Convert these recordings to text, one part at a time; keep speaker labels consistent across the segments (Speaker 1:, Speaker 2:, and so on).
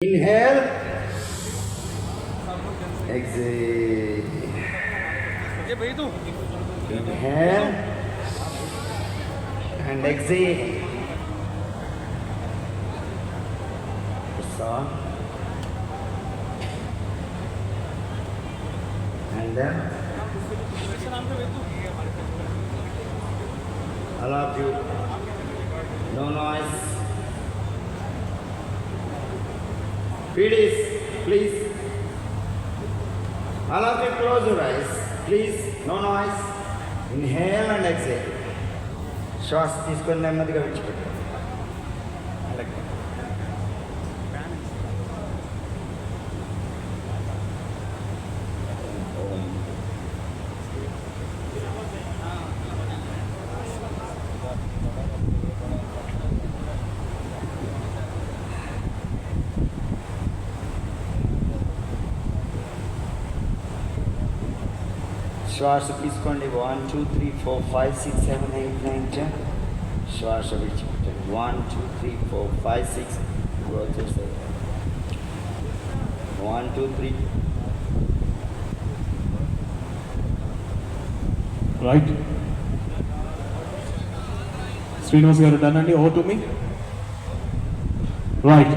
Speaker 1: Inhale, exhale. Inhale and exhale. Soft. And then all of you, no noise. Please. All of you close your eyes. Please, no noise. Inhale and exhale. శ్వాస తీసుకొని నెమ్మదిగా విడిచిపెట్టాలి. శ్వాస తీసుకోండి. 1 2 3 4 5 6 7 8 9 10. శ్వాస విడిచిపెట్టండి. 1 2 3 4 5 6 growth చేస్తారు. 1 2 3.
Speaker 2: రైట్. శ్రీనివాస్ గారు డన్ అండి. Over to me. రైట్.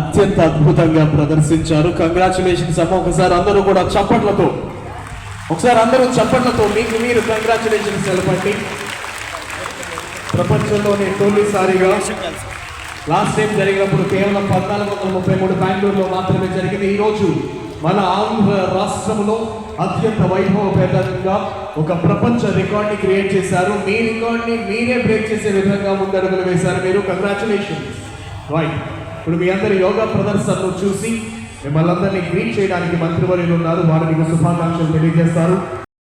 Speaker 2: అత్యంత అద్భుతంగా ప్రదర్శించారు. కంగ్రాచులేషన్స్ అమ్మ. ఒకసారి అందరూ కూడా చప్పట్లతో మీకు మీరు కంగ్రాచులేషన్స్ తెలపండి. ప్రపంచంలోనే తొలిసారిగా లాస్ట్ టైం జరిగినప్పుడు కేవలం 1433 బెంగళూరులో మాత్రమే జరిగింది. ఈరోజు మన ఆంధ్ర రాష్ట్రంలో అత్యంత వైభవపేతంగా ఒక ప్రపంచ రికార్డ్ని క్రియేట్ చేశారు. మీ రికార్డ్ని మీరే బ్రేక్ చేసే విధంగా ముందడుగులు వేశారు మీరు. కంగ్రాచులేషన్స్. రైట్. ఇప్పుడు మీ అందరి యోగా ప్రదర్శనను చూసి మిమ్మల్ని అందరినీ గ్రీట్ చేయడానికి మంత్రివర్యులు ఉన్నారు. వారు మీకు శుభాకాంక్షలు తెలియజేస్తారు.